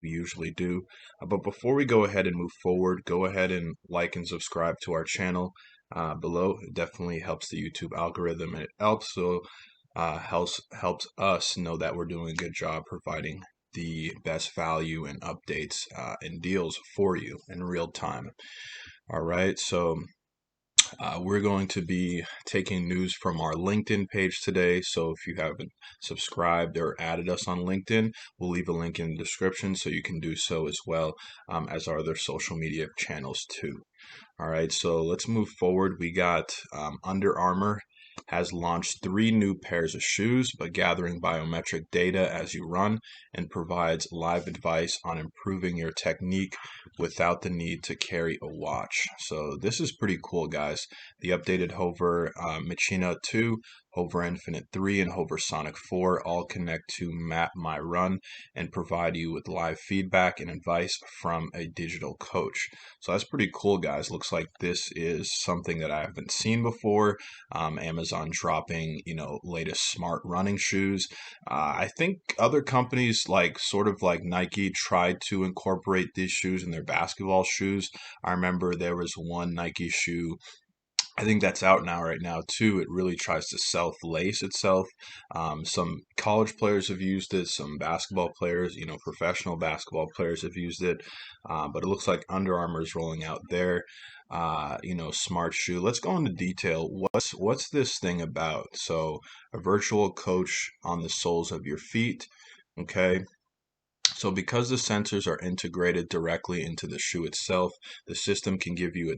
we usually do. But before we go ahead and move forward, go ahead and like and subscribe to our channel below. It definitely helps the YouTube algorithm, and it also helps us know that we're doing a good job providing the best value and updates and deals for you in real time. All right, so we're going to be taking news from our LinkedIn page today. So if you haven't subscribed or added us on LinkedIn, we'll leave a link in the description so you can do so as well as our other social media channels too. All right, so let's move forward. We got Under Armour has launched 3 new pairs of shoes by gathering biometric data as you run and provides live advice on improving your technique without the need to carry a watch. So this is pretty cool, guys. The updated Hover Machina 2, Hover Infinite 3, and Hover Sonic 4 all connect to Map My Run and provide you with live feedback and advice from a digital coach. So that's pretty cool, guys. Looks like this is something that I haven't seen before. Amazon dropping, latest smart running shoes. I think other companies like sort of like Nike tried to incorporate these shoes in their basketball shoes. I remember there was one Nike shoe, I think that's out now right now too. It really tries to self-lace itself. Some college players have used it. Some basketball players, professional basketball players have used it. But it looks like Under Armour is rolling out their, smart shoe. Let's go into detail. What's this thing about? So a virtual coach on the soles of your feet. Okay. So because the sensors are integrated directly into the shoe itself, the system can give you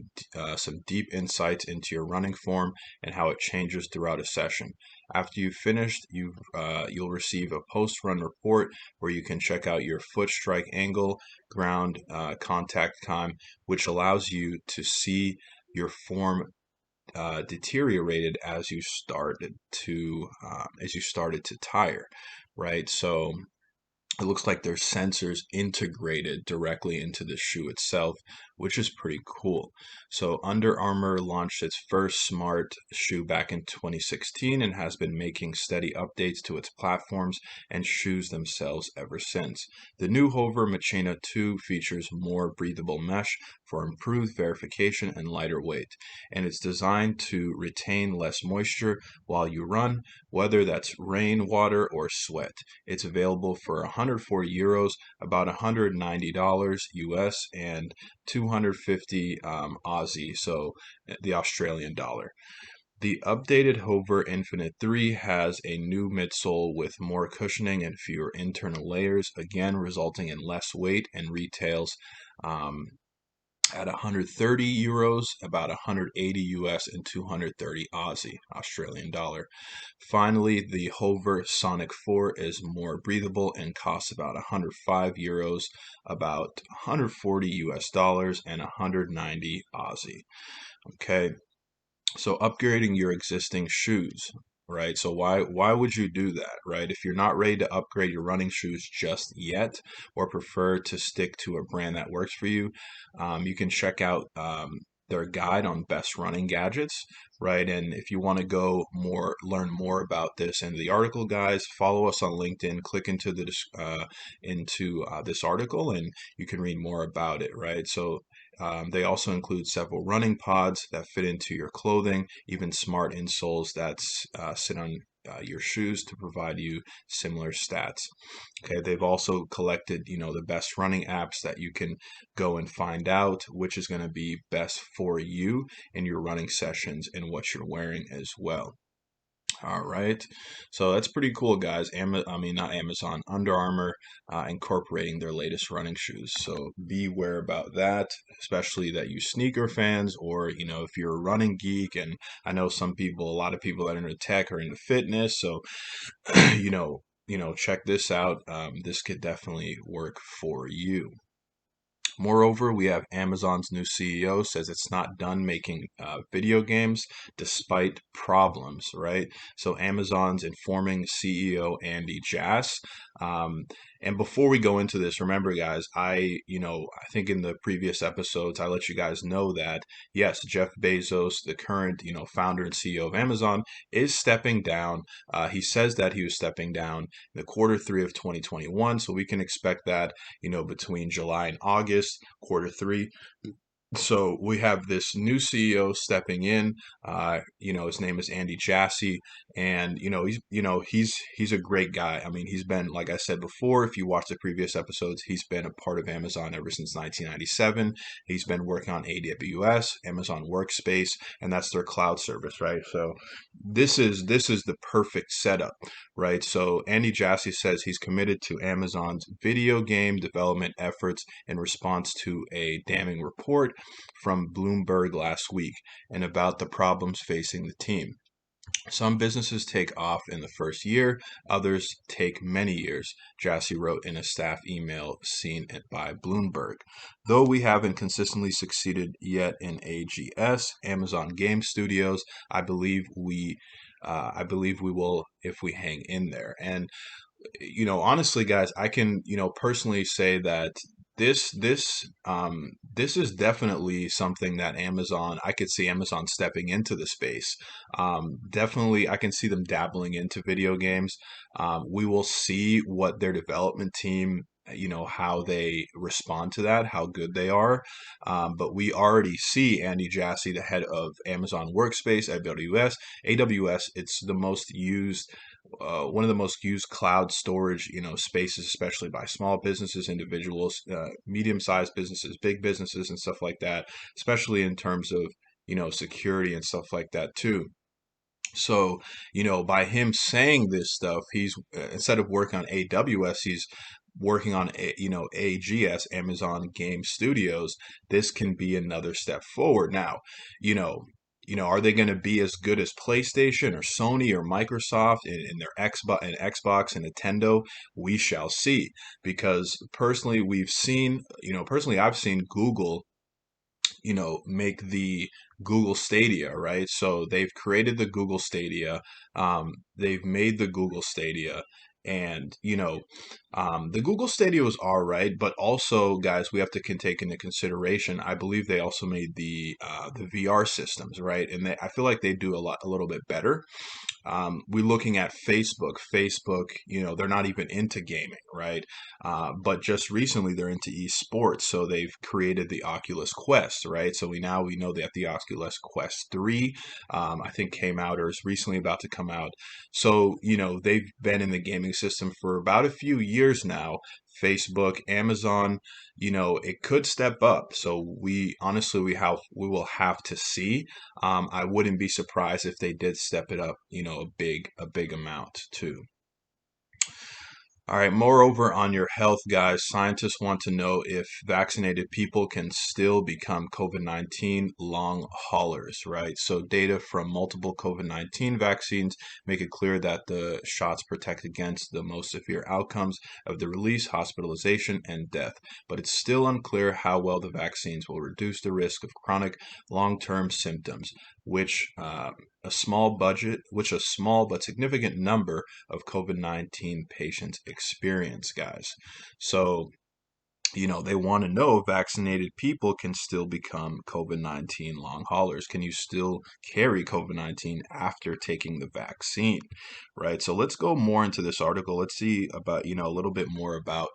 some deep insights into your running form and how it changes throughout a session. After you've finished, you'll receive a post-run report where you can check out your foot strike angle, ground contact time, which allows you to see your form deteriorated as you started to tire, right? So it looks like there's sensors integrated directly into the shoe itself, which is pretty cool. So Under Armour launched its first smart shoe back in 2016 and has been making steady updates to its platforms and shoes themselves ever since. The new Hover Machina 2 features more breathable mesh for improved verification and lighter weight, and it's designed to retain less moisture while you run, whether that's rain, water, or sweat. It's available for 140 euros, about $190 US, and 250 Aussie, so the Australian dollar. The updated Hover Infinite 3 has a new midsole with more cushioning and fewer internal layers, again resulting in less weight, and retails um, at 130 euros, about 180 US, and 230 Aussie, Australian dollar. Finally, the Hover Sonic 4 is more breathable and costs about 105 euros, about 140 US dollars, and 190 Aussie. Okay, so upgrading your existing shoes, right? So why would you do that, right? If you're not ready to upgrade your running shoes just yet, or prefer to stick to a brand that works for you, you can check out their guide on best running gadgets, right? And if you want to learn more about this in the article, guys, follow us on LinkedIn. Click into this article, and you can read more about it, right? So they also include several running pods that fit into your clothing, even smart insoles that sit on your shoes to provide you similar stats. Okay, they've also collected, the best running apps that you can go and find out which is going to be best for you in your running sessions and what you're wearing as well. All right. So that's pretty cool, guys. Not Amazon, Under Armour incorporating their latest running shoes. So beware about that, especially that you sneaker fans, or, if you're a running geek. And I know a lot of people that are into tech are into fitness. So, check this out. This could definitely work for you. Moreover, we have Amazon's new CEO says it's not done making video games despite problems, right? So Amazon's informing CEO Andy Jass, um, And before we go into this, remember, guys, I think in the previous episodes, I let you guys know that, yes, Jeff Bezos, the current, founder and CEO of Amazon, is stepping down. He says that he was stepping down in the quarter 3 of 2021. So we can expect that, between July and August, quarter 3. So we have this new CEO stepping in. His name is Andy Jassy, and he's a great guy. I mean, he's been, like I said before, if you watch the previous episodes, he's been a part of Amazon ever since 1997. He's been working on AWS, Amazon Workspace, and that's their cloud service, right? So this is the perfect setup, right? So Andy Jassy says he's committed to Amazon's video game development efforts in response to a damning report from Bloomberg last week and about the problems facing the team. Some businesses take off in the first year, others take many years, Jassy wrote in a staff email seen by Bloomberg. Though we haven't consistently succeeded yet in AGS, Amazon Game Studios, I believe we will if we hang in there. And honestly, guys, I can, personally say that this is definitely something that I could see Amazon stepping into the space. Definitely, I can see them dabbling into video games. We will see what their development team, how they respond to that, how good they are. But we already see Andy Jassy, the head of Amazon Workspace, AWS. It's the most used one of the most used cloud storage, spaces, especially by small businesses, individuals, medium-sized businesses, big businesses, and stuff like that, especially in terms of, security and stuff like that too. So, by him saying this stuff, he's instead of working on AWS, he's working on AGS, Amazon Game Studios. This can be another step forward. Now, you know, are they going to be as good as PlayStation or Sony or Microsoft in their Xbox and Nintendo? We shall see. Because personally, I've seen Google, make the Google Stadia, right? So they've created the Google Stadia, they've made the Google Stadia, and the Google Stadia was all right, but also, guys, we have to take into consideration. I believe they also made the VR systems, right? And I feel like they do a little bit better. We're looking at Facebook. Facebook, they're not even into gaming, right? But just recently they're into esports. So they've created the Oculus Quest, right? So we know that the Oculus Quest 3, I think came out or is recently about to come out. So, they've been in the gaming system for about a few years now. Facebook, Amazon, it could step up. So we will have to see. I wouldn't be surprised if they did step it up, a big amount too. All right. Moreover, on your health, guys, scientists want to know if vaccinated people can still become COVID-19 long haulers, right? So, data from multiple COVID-19 vaccines make it clear that the shots protect against the most severe outcomes of the release, hospitalization, and death. But it's still unclear how well the vaccines will reduce the risk of chronic long-term symptoms, which a small but significant number of COVID-19 patients experience, guys. So, they want to know if vaccinated people can still become COVID-19 long haulers. Can you still carry COVID-19 after taking the vaccine, right? So let's go more into this article. Let's see about, a little bit more about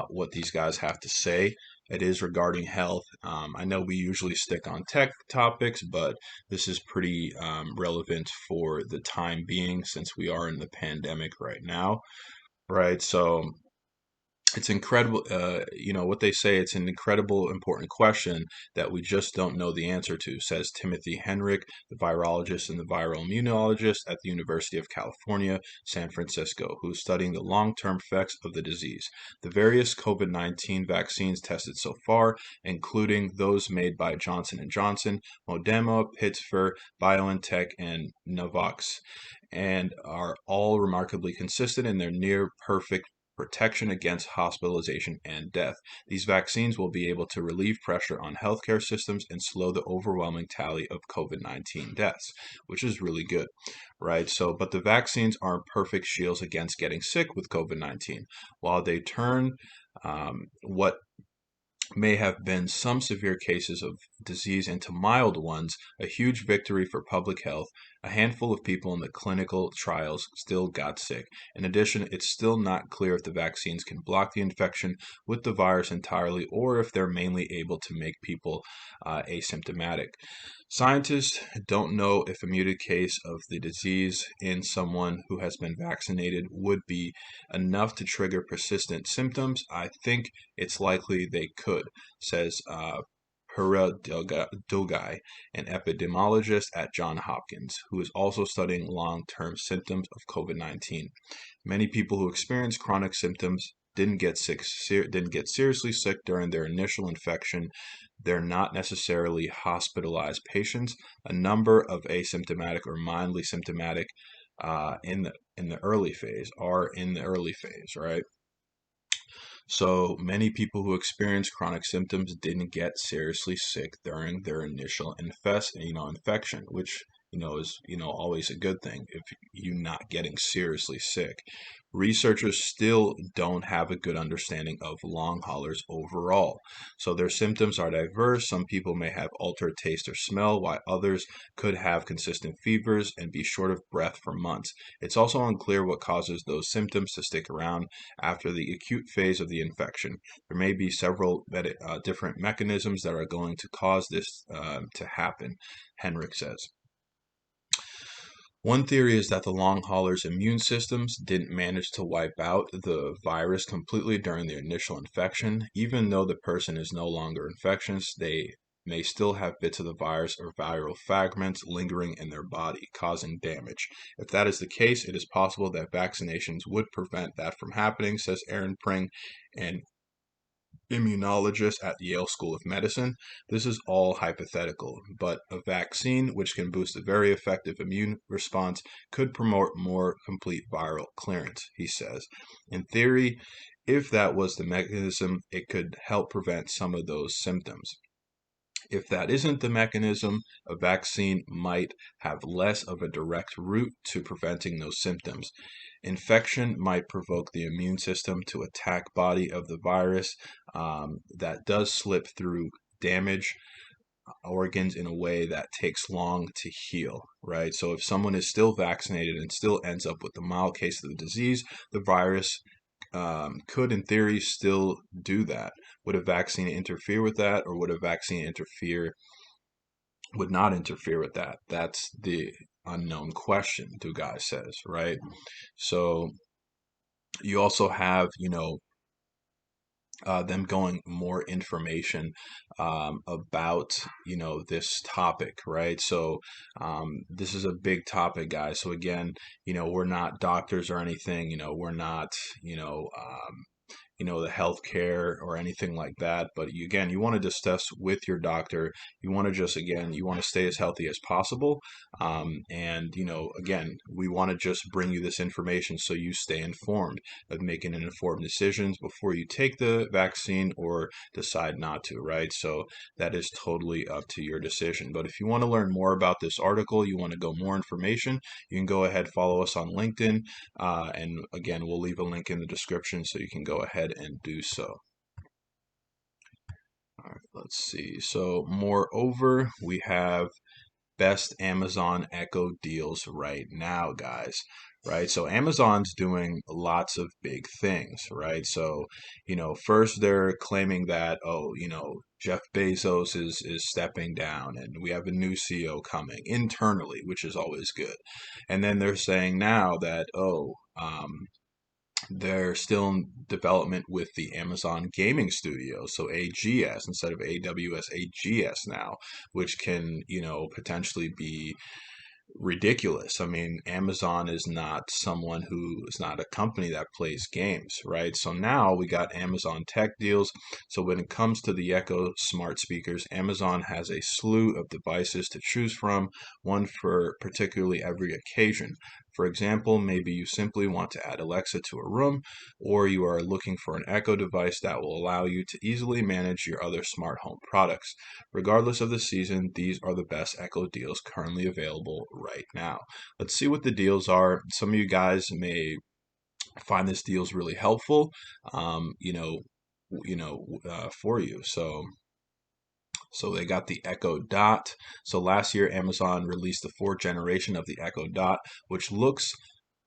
what these guys have to say. It is regarding health. I know we usually stick on tech topics, but this is pretty relevant for the time being since we are in the pandemic right now, right? So it's incredible, what they say, it's an incredible, important question that we just don't know the answer to, says Timothy Henrik, the virologist and the viral immunologist at the University of California, San Francisco, who's studying the long-term effects of the disease. The various COVID-19 vaccines tested so far, including those made by Johnson & Johnson, Moderna, Pfizer, BioNTech, and Novavax, and are all remarkably consistent in their near perfect protection against hospitalization and death. These vaccines will be able to relieve pressure on healthcare systems and slow the overwhelming tally of COVID-19 deaths, which is really good, right? So, but the vaccines aren't perfect shields against getting sick with COVID-19. While they turn what may have been some severe cases of disease into mild ones, a huge victory for public health. A handful of people in the clinical trials still got sick. In addition, it's still not clear if the vaccines can block the infection with the virus entirely or if they're mainly able to make people asymptomatic. Scientists don't know if a muted case of the disease in someone who has been vaccinated would be enough to trigger persistent symptoms. I think it's likely they could, says Pura Dogai, an epidemiologist at Johns Hopkins, who is also studying long-term symptoms of COVID-19. Many people who experience chronic symptoms didn't get seriously sick during their initial infection. They're not necessarily hospitalized patients. A number of asymptomatic or mildly symptomatic in the early phase are in the early phase, right? So many people who experience chronic symptoms didn't get seriously sick during their initial infection, which is always a good thing if you're not getting seriously sick. Researchers still don't have a good understanding of long haulers overall. So their symptoms are diverse. Some people may have altered taste or smell, while others could have consistent fevers and be short of breath for months. It's also unclear what causes those symptoms to stick around after the acute phase of the infection. There may be several different mechanisms that are going to cause this to happen, Henrik says. One theory is that the long haulers' immune systems didn't manage to wipe out the virus completely during the initial infection. Even though the person is no longer infectious, they may still have bits of the virus or viral fragments lingering in their body, causing damage. If that is the case, it is possible that vaccinations would prevent that from happening, says Aaron Pring, an immunologist at the Yale School of Medicine. This is all hypothetical, but a vaccine, which can boost a very effective immune response, could promote more complete viral clearance, he says. In theory, if that was the mechanism, it could help prevent some of those symptoms. If that isn't the mechanism, a vaccine might have less of a direct route to preventing those symptoms. Infection might provoke the immune system to attack body of the virus that does slip through damage organs in a way that takes long to heal, right? So if someone is still vaccinated and still ends up with a mild case of the disease, the virus could, in theory, still do that. Would a vaccine interfere with that, or would a vaccine would not interfere with that? That's the unknown question, Dugai says, right? So you also have, them going more information about this topic, right? So this is a big topic, guys. So again, we're not doctors or anything. We're not the healthcare or anything like that. But again, you want to discuss with your doctor. You want to you want to stay as healthy as possible. And, again, we want to just bring you this information so you stay informed of making an informed decisions before you take the vaccine or decide not to, right? So that is totally up to your decision. But if you want to learn more about this article, you want to go more information, you can go ahead, follow us on LinkedIn. And again, we'll leave a link in the description so you can go ahead and do so. All right, let's see. So moreover, we have best Amazon Echo deals right now, guys. Right, so Amazon's doing lots of big things, right? So, first they're claiming that, Jeff Bezos is stepping down, and we have a new CEO coming internally, which is always good. And then they're saying now that, they're still in development with the Amazon Gaming Studio, so AGS instead of AWS, AGS now, which can, potentially be ridiculous. I mean, Amazon is not someone who is not a company that plays games, right? So now we got Amazon tech deals. So when it comes to the Echo smart speakers, Amazon has a slew of devices to choose from, one for particularly every occasion. For example, maybe you simply want to add Alexa to a room, or you are looking for an Echo device that will allow you to easily manage your other smart home products. Regardless of the season, these are the best Echo deals currently available right now. Let's see what the deals are. Some of you guys may find this deals really helpful, um, you know, for you. So they got the Echo Dot. So last year, Amazon released the fourth generation of the Echo Dot, which looks,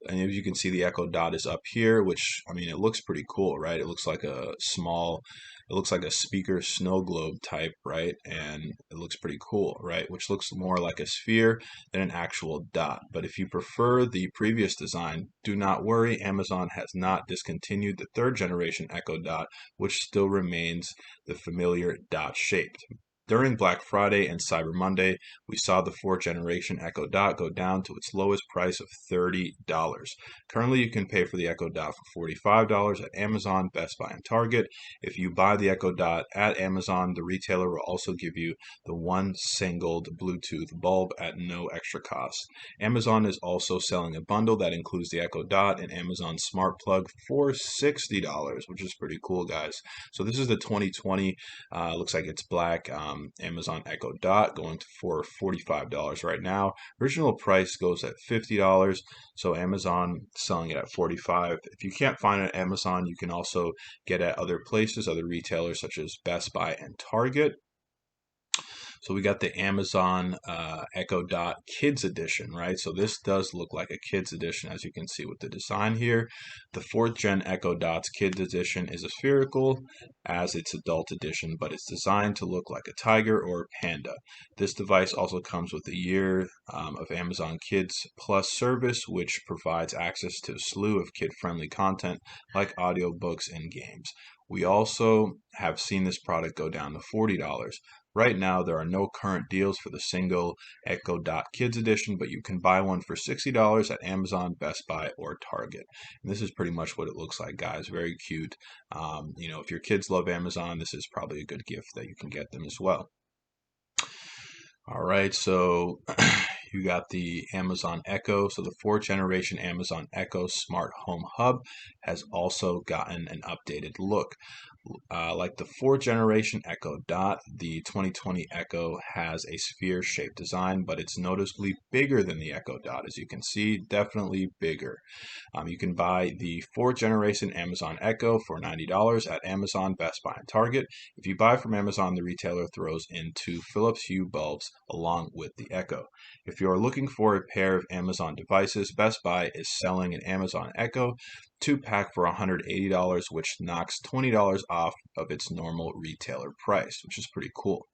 and as you can see, the Echo Dot is up here, which, I mean, it looks pretty cool, right? It looks like a small, it looks like a speaker snow globe type, right? And it looks pretty cool, right? Which looks more like a sphere than an actual dot. But if you prefer the previous design, do not worry. Amazon has not discontinued the third generation Echo Dot, which still remains the familiar dot shaped. During Black Friday and Cyber Monday, we saw the fourth generation Echo Dot go down to its lowest price of $30. Currently, you can pay for the Echo Dot for $45 at Amazon, Best Buy, and Target. If you buy the Echo Dot at Amazon, the retailer will also give you the one singled Bluetooth bulb at no extra cost. Amazon is also selling a bundle that includes the Echo Dot and Amazon Smart Plug for $60, which is pretty cool, guys. So this is the 2020. Looks like it's black. Amazon Echo Dot going for $45 right now. Original price goes at $50, so Amazon selling it at $45. If you can't find it at Amazon, you can also get it at other places, other retailers such as Best Buy and Target. So we got the Amazon Echo Dot Kids Edition, right? So this does look like a Kids Edition, as you can see with the design here. The fourth gen Echo Dot's Kids Edition is spherical as its adult edition, but it's designed to look like a tiger or a panda. This device also comes with a year of Amazon Kids Plus service, which provides access to a slew of kid-friendly content like audiobooks and games. We also have seen this product go down to $40. Right now, there are no current deals for the single Echo Dot Kids Edition, but you can buy one for $60 at Amazon, Best Buy, or Target. And this is pretty much what it looks like, guys. Very cute. If your kids love Amazon, this is probably a good gift that you can get them as well. All right, so you got the Amazon Echo. So the fourth generation Amazon Echo Smart Home Hub has also gotten an updated look. Like the fourth generation Echo Dot, the 2020 Echo has a sphere-shaped design, but it's noticeably bigger than the Echo Dot. As you can see, definitely bigger. You can buy the fourth generation Amazon Echo for $90 at Amazon, Best Buy, and Target. If you buy from Amazon, the retailer throws in 2 Philips Hue bulbs along with the Echo. If you are looking for a pair of Amazon devices, Best Buy is selling an Amazon Echo 2-pack for $180, which knocks $20 off of its normal retailer price, which is pretty cool.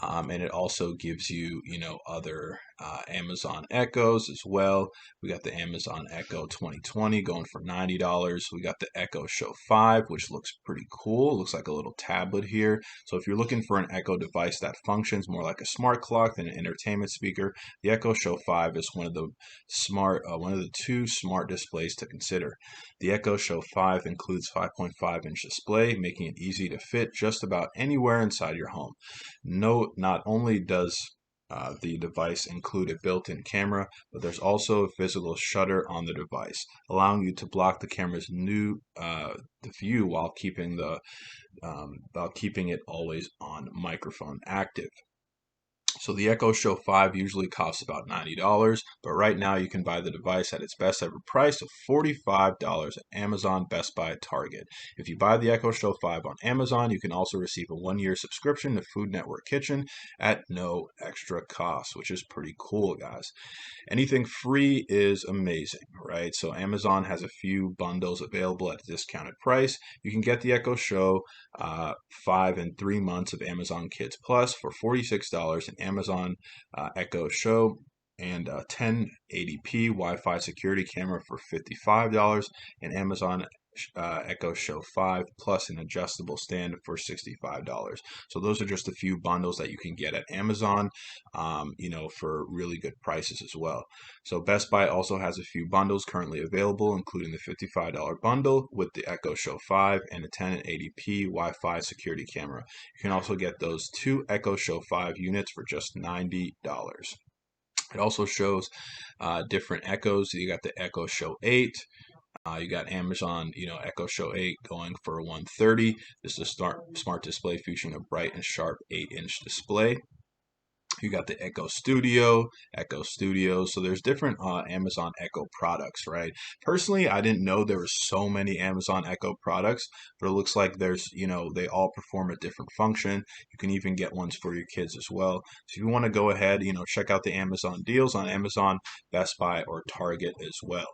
And it also gives you, other Amazon Echoes as well. We got the Amazon Echo 2020 going for $90. We got the Echo Show 5, which looks pretty cool. It looks like a little tablet here. So if you're looking for an Echo device that functions more like a smart clock than an entertainment speaker, the Echo Show 5 is one of the two smart displays to consider. The Echo Show 5 includes 5.5-inch display, making it easy to fit just about anywhere inside your home. Not only does the device include a built-in camera, but there's also a physical shutter on the device, allowing you to block the camera's the view while keeping it always on microphone active. So the Echo Show 5 usually costs about $90, but right now you can buy the device at its best ever price of $45 at Amazon, Best Buy, Target. If you buy the Echo Show 5 on Amazon, you can also receive a 1-year subscription to Food Network Kitchen at no extra cost, which is pretty cool, guys. Anything free is amazing, right? So Amazon has a few bundles available at a discounted price. You can get the Echo Show 5 and 3 months of Amazon Kids Plus for $46, and Amazon Echo Show and 1080p Wi-Fi security camera for $55, and Amazon Echo Show 5 plus an adjustable stand for $65. So those are just a few bundles that you can get at Amazon, for really good prices as well. So Best Buy also has a few bundles currently available, including the $55 bundle with the Echo Show 5 and a 1080p Wi-Fi security camera. You can also get those 2 Echo Show 5 units for just $90. It also shows different Echoes. You got the Echo Show 8. You got Amazon, Echo Show 8 going for 130. This is a smart display featuring a bright and sharp 8-inch display. You got the Echo Studio. So there's different Amazon Echo products, right? Personally, I didn't know there were so many Amazon Echo products, but it looks like there's, they all perform a different function. You can even get ones for your kids as well. So if you want to go ahead, check out the Amazon deals on Amazon, Best Buy, or Target as well.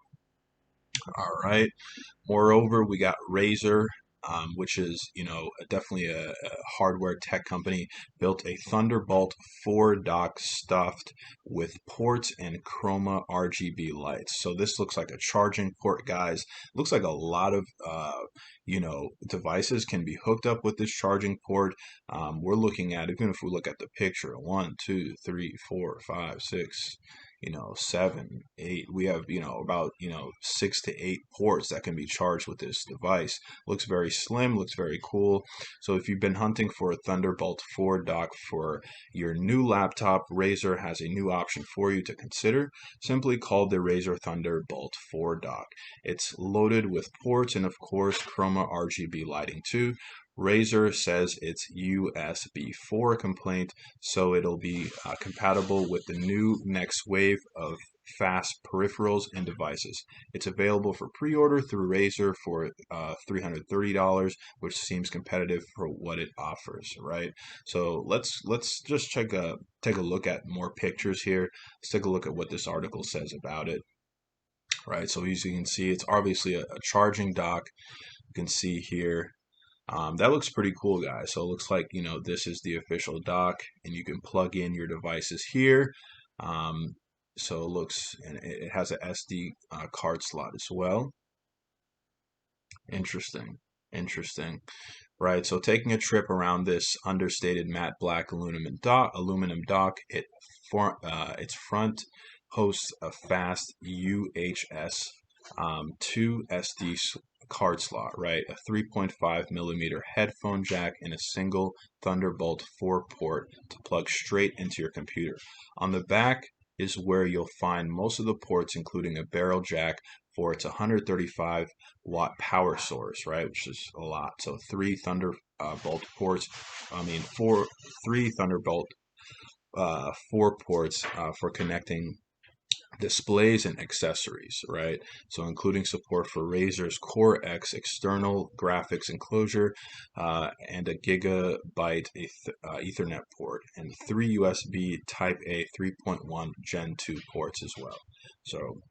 All right. Moreover, we got Razer, which is, definitely a hardware tech company, built a Thunderbolt 4 dock stuffed with ports and chroma RGB lights. So this looks like a charging port, guys. Looks like a lot of, devices can be hooked up with this charging port. We're looking at, even if we look at the picture, 1, 2, 3, 4, 5, 6, 7, 8. We have, about, 6 to 8 ports that can be charged with this device. Looks very slim, looks very cool. So if you've been hunting for a Thunderbolt 4 dock for your new laptop, Razer has a new option for you to consider, simply called the Razer Thunderbolt 4 dock. It's loaded with ports and, of course, chroma RGB lighting too. Razer says it's USB 4 complaint, so it'll be compatible with the new next wave of fast peripherals and devices. It's available for pre-order through Razer for $330, which seems competitive for what it offers, right? So let's just take a look at more pictures here. Let's take a look at what this article says about it, right? So as you can see, it's obviously a charging dock. You can see here. That looks pretty cool, guys. So it looks like, this is the official dock, and you can plug in your devices here. So it looks, and it has a SD card slot as well. Interesting, interesting. Right, so taking a trip around this understated matte black aluminum dock, its front hosts a fast UHS 2 SD card slot, right? A 3.5 millimeter headphone jack and a single Thunderbolt 4 port to plug straight into your computer. On the back is where you'll find most of the ports, including a barrel jack for its 135-watt power source, right? Which is a lot. So three Thunderbolt ports. Three Thunderbolt 4 ports for connecting displays and accessories, right? So including support for Razer's Core X external graphics enclosure and a gigabyte Ethernet port and 3 USB Type A 3.1 Gen 2 ports as well. So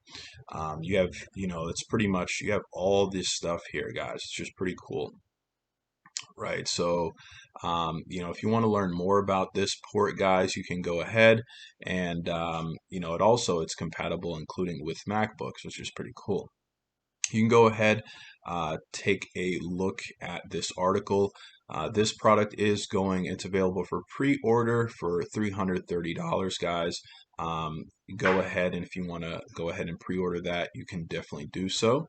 you have, it's pretty much, you have all this stuff here, guys. It's just pretty cool. Right, so if you want to learn more about this port, guys, you can go ahead and it's compatible, including with MacBooks, which is pretty cool. You can go ahead, take a look at this article. This product it's available for pre-order for $330, guys. Go ahead, and if you want to go ahead and pre-order that, you can definitely do so.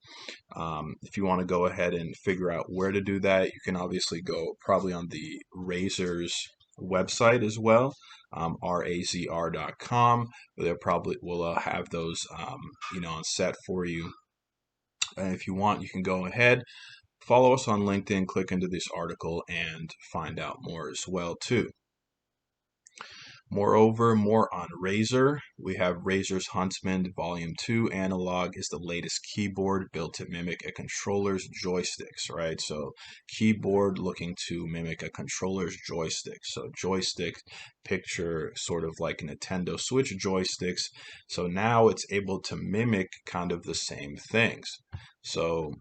If you want to go ahead and figure out where to do that, you can obviously go probably on the Razer's website as well, razr.com. They probably will have those, on set for you. And if you want, you can go ahead, follow us on LinkedIn, click into this article, and find out more as well too. Moreover, more on Razer. We have Razer's Huntsman Volume 2 Analog is the latest keyboard built to mimic a controller's joysticks, right? So keyboard looking to mimic a controller's joystick. So joystick, picture sort of like Nintendo Switch joysticks. So now it's able to mimic kind of the same things. So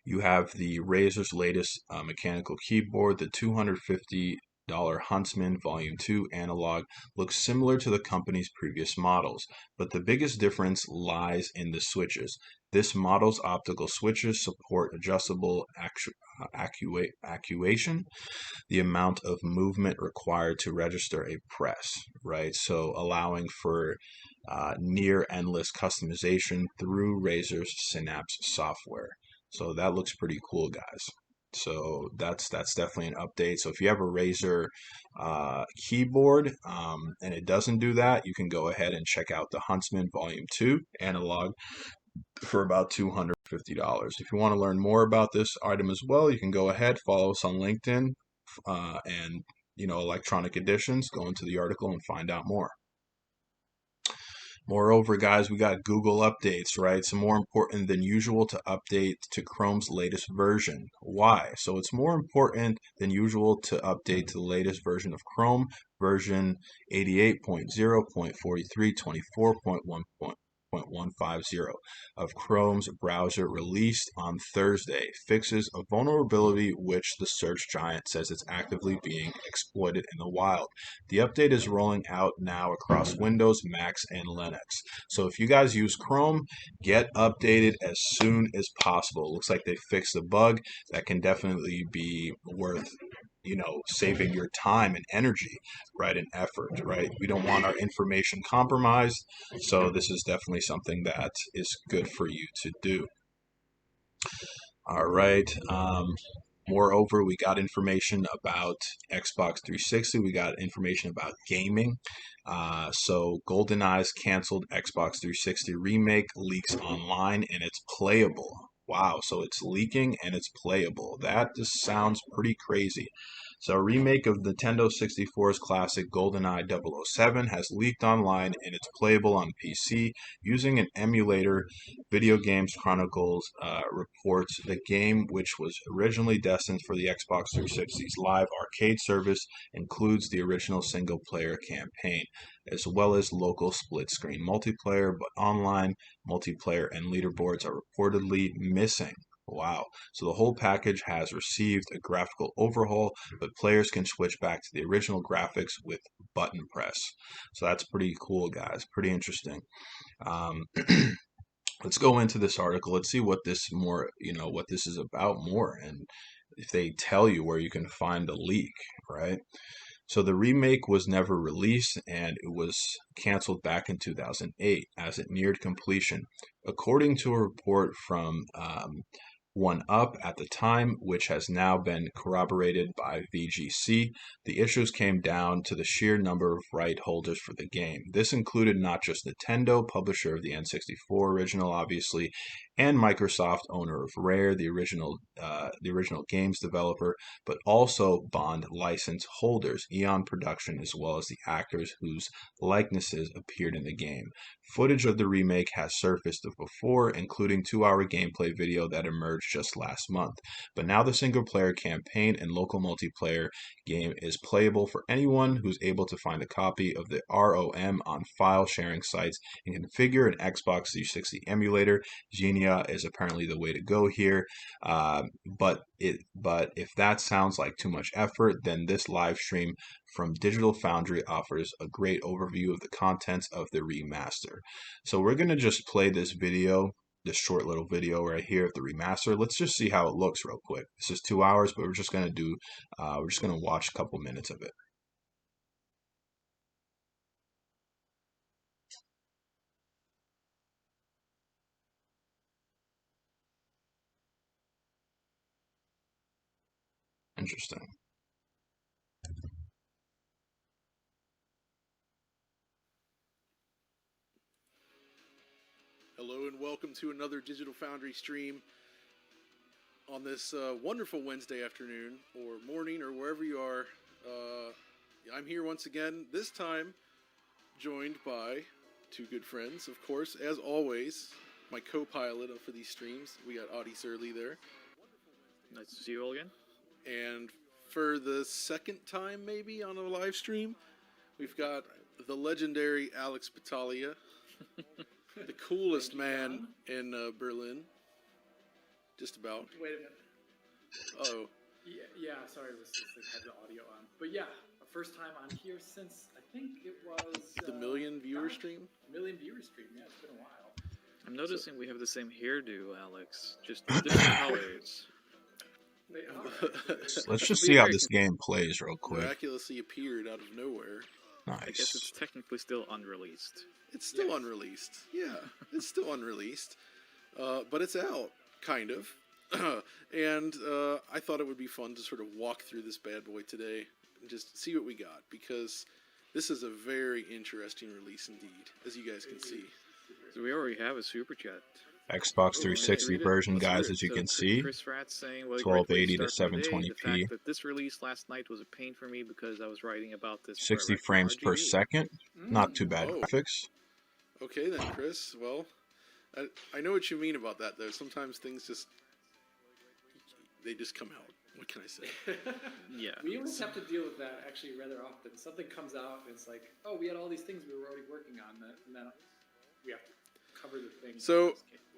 you have the Razer's latest mechanical keyboard, the $250 Huntsman Volume 2 Analog looks similar to the company's previous models, but the biggest difference lies in the switches. This model's optical switches support adjustable actuation, the amount of movement required to register a press, right? So allowing for near endless customization through Razer's Synapse software. So that looks pretty cool, guys. So that's definitely an update. So if you have a Razer keyboard and it doesn't do that, you can go ahead and check out the Huntsman Volume 2 analog for about $250. If you want to learn more about this item as well, you can go ahead, follow us on LinkedIn and Electronic Editions. Go into the article and find out more. Moreover, guys, we got Google updates, right? It's more important than usual to update to Chrome's latest version. Why? So it's more important than usual to update to the latest version of Chrome, version 88.0.43.24.1.150 of Chrome's browser released on Thursday fixes a vulnerability which the search giant says it's actively being exploited in the wild. The update is rolling out now across Windows, Macs, and Linux. So if you guys use Chrome, get updated as soon as possible. It looks like they fixed a bug that can definitely be worth saving your time and energy, right, and effort, right? We don't want our information compromised, so this is definitely something that is good for you to do. All right. Moreover, we got information about Xbox 360. We got information about gaming. So GoldenEye's canceled Xbox 360 remake leaks online and it's playable. Wow, so it's leaking and it's playable. That just sounds pretty crazy. So a remake of Nintendo 64's classic GoldenEye 007 has leaked online and it's playable on PC using an emulator. Video Games Chronicles reports the game, which was originally destined for the Xbox 360's live arcade service, includes the original single-player campaign, as well as local split-screen multiplayer, but online multiplayer and leaderboards are reportedly missing. Wow. So the whole package has received a graphical overhaul, but players can switch back to the original graphics with button press. So that's pretty cool, guys. Pretty interesting. Um, let's go into this article. Let's see what this what this is about more, and if they tell you where you can find the leak, right? So the remake was never released and it was canceled back in 2008 as it neared completion, according to a report from One Up at the time, which has now been corroborated by VGC. The issues came down to the sheer number of right holders for the game. This included not just Nintendo, publisher of the N64 original, obviously, and Microsoft, owner of Rare, the original games developer, but also Bond license holders, Eon Production, as well as the actors whose likenesses appeared in the game. Footage of the remake has surfaced of before, including 2-hour gameplay video that emerged just last month. But now the single-player campaign and local multiplayer game is playable for anyone who's able to find a copy of the ROM on file-sharing sites and configure an Xbox 360 emulator. Genia is apparently the way to go here. But if that sounds like too much effort, then this live stream from Digital Foundry offers a great overview of the contents of the remaster. So we're going to just play this video, this short little video right here of the remaster. Let's just see how it looks real quick. This is 2 hours, but we're just going to watch a couple minutes of it. Interesting. Hello and welcome to another Digital Foundry stream on this wonderful Wednesday afternoon or morning or wherever you are. I'm here once again, this time joined by two good friends, of course, as always, my co-pilot for these streams. We got Audie Surly there. Nice to see you all again. And for the second time maybe on a live stream, we've got the legendary Alex Battaglia. The coolest man in Berlin. Just about. Wait a minute. Uh-oh. Yeah, sorry, it was just had the audio on. But yeah, the first time I'm here since, I think it was... The million viewer stream? Million viewer stream, yeah, it's been a while. I'm noticing we have the same hairdo, Alex. Just different colors. They are. Let's just see how this game plays real quick. Miraculously appeared out of nowhere. Nice. I guess it's technically still unreleased. It's still unreleased. Yeah, it's still unreleased. But it's out, kind of. And I thought it would be fun to sort of walk through this bad boy today and just see what we got, because this is a very interesting release indeed, as you guys can see. So we already have a super chat. Xbox Oh, okay. 360 Read it. version, Let's hear guys, it. as you So can see, Chris Rat's saying, "What a great way to 1280 to start my day. The 720p, fact that this release last night was a pain for me because I was writing about this 60 directly on frames per RGB." second. Not too Mm. bad Oh, graphics. okay then, Chris. Well, I know what you mean about that, though. Sometimes things they just come out. What can I say? Yeah. We always have to deal with that actually rather often. Something comes out and it's like, oh, we had all these things we were already working on, and then we have to cover the things. So,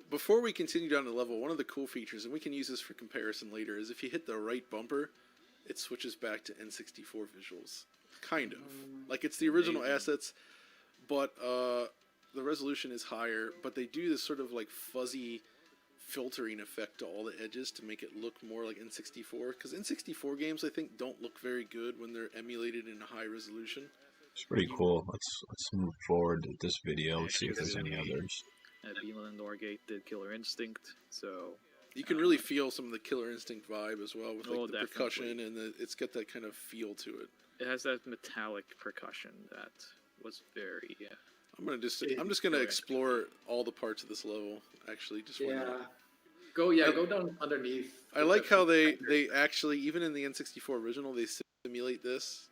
before we continue down the level, one of the cool features, and we can use this for comparison later, is if you hit the right bumper, it switches back to N64 visuals. Kind of. Like it's the original Amazing. assets, but the resolution is higher, but they do this sort of like fuzzy filtering effect to all the edges to make it look more like N64, because N64 games I think don't look very good when they're emulated in a high resolution. It's pretty cool. Let's move forward with this video. Let's see if there's any Actually, others. Beeman and Norgate did Killer Instinct, so You can really feel some of the Killer Instinct vibe as well with like Oh, the definitely. percussion, and it's got that kind of feel to it. it has that metallic percussion that was very I'm just gonna explore all the parts of this level. Actually, just one Yeah. minute. Go down underneath. I like how they actually, even in the N64 original, they simulate this.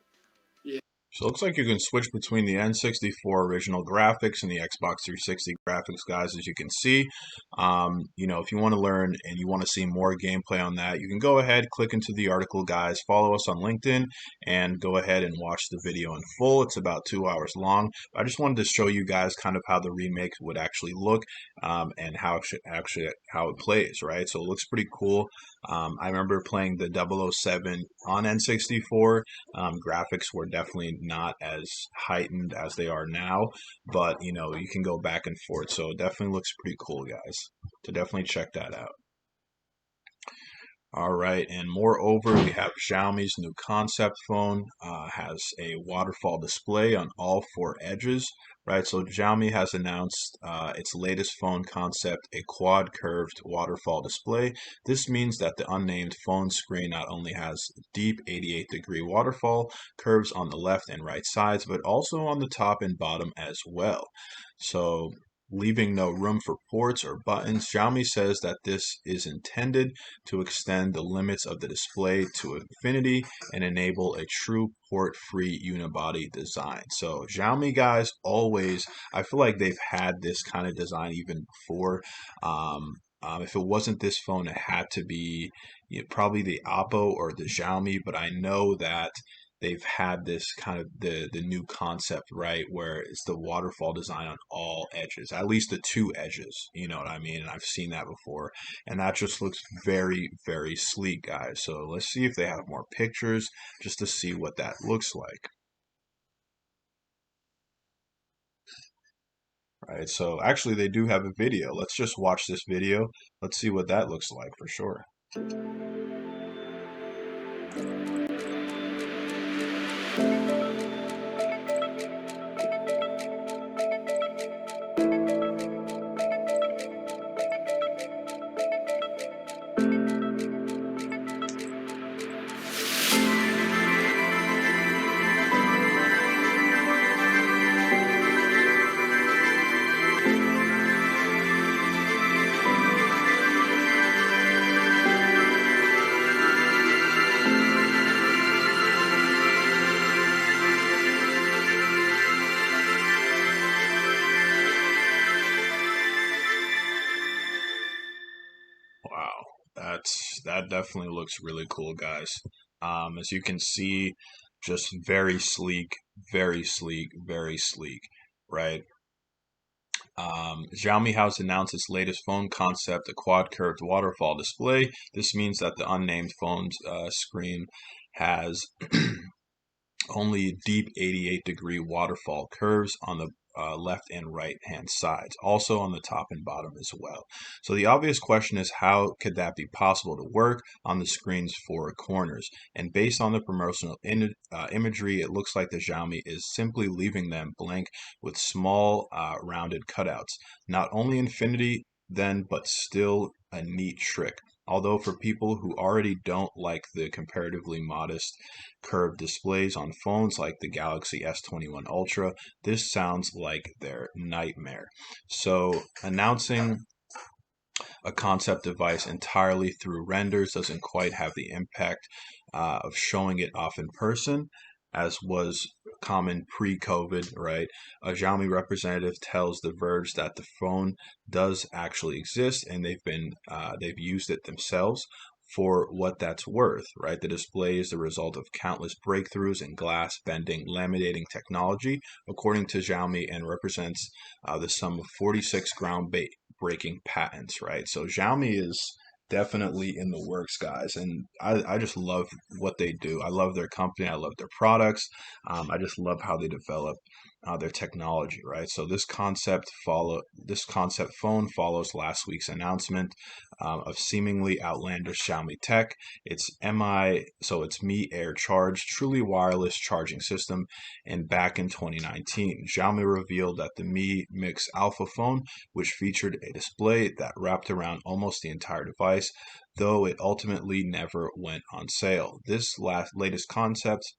So it looks like you can switch between the N64 original graphics and the Xbox 360 graphics, guys, as you can see. If you want to learn and you want to see more gameplay on that, you can go ahead, click into the article, guys, follow us on LinkedIn, and go ahead and watch the video in full. It's about 2 hours long. I just wanted to show you guys kind of how the remake would actually look, and how it plays, right? So it looks pretty cool. I remember playing the 007 on N64. Graphics were definitely not as heightened as they are now, but you can go back and forth. So it definitely looks pretty cool, guys. To definitely check that out. All right, and moreover, we have Xiaomi's new concept phone, has a waterfall display on all four edges, right? So Xiaomi has announced its latest phone concept, a quad curved waterfall display. This means that the unnamed phone screen not only has deep 88-degree waterfall curves on the left and right sides, but also on the top and bottom as well. So leaving no room for ports or buttons, Xiaomi says that this is intended to extend the limits of the display to infinity and enable a true port-free unibody design. So Xiaomi, guys, always, I feel like they've had this kind of design even before. If it wasn't this phone, it had to be probably the Oppo or the Xiaomi, but I know that they've had this kind of the new concept, right, where it's the waterfall design on all edges, at least the two edges, you know what I mean? And I've seen that before, and that just looks very, very sleek, guys. So let's see if they have more pictures just to see what that looks like. Right, so actually they do have a video. Let's just watch this video. Let's see what that looks like for sure. Wow, that definitely looks really cool, guys. As you can see, just very sleek, very sleek, very sleek, right? Xiaomi has announced its latest phone concept, a quad curved waterfall display. This means that the unnamed phone's screen has only deep 88-degree waterfall curves on the left and right hand sides, also on the top and bottom as well. So the obvious question is, how could that be possible to work on the screen's four corners? And based on the promotional imagery, it looks like the Xiaomi is simply leaving them blank with small rounded cutouts. Not only infinity then, but still a neat trick. Although for people who already don't like the comparatively modest curved displays on phones like the Galaxy S21 Ultra, this sounds like their nightmare. So announcing a concept device entirely through renders doesn't quite have the impact of showing it off in person, as was common pre-COVID, right? A Xiaomi representative tells The Verge that the phone does actually exist, and they've used it themselves for what that's worth, right? The display is the result of countless breakthroughs in glass bending, laminating technology, according to Xiaomi, and represents the sum of 46 breaking patents, right? So Xiaomi is definitely in the works, guys. And I just love what they do. I love their company. I love their products. I just love how they develop their technology, right? So this concept phone follows last week's announcement of seemingly outlandish Xiaomi tech. It's Mi Air Charge, truly wireless charging system. And back in 2019, Xiaomi revealed that the Mi Mix Alpha phone, which featured a display that wrapped around almost the entire device, though it ultimately never went on sale. This latest concept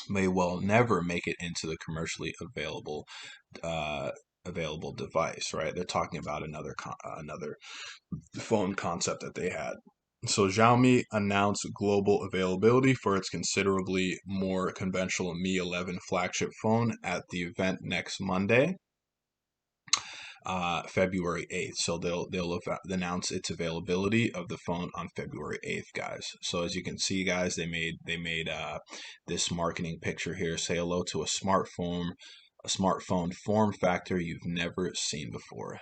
may well never make it into the commercially uh, available device. Right? They're talking about another phone concept that they had. So Xiaomi announced global availability for its considerably more conventional Mi 11 flagship phone at the event next Monday, February 8th. So they'll announce its availability of the phone on February 8th, guys. So as you can see, guys, they made this marketing picture here. Say hello to a smartphone form factor you've never seen before.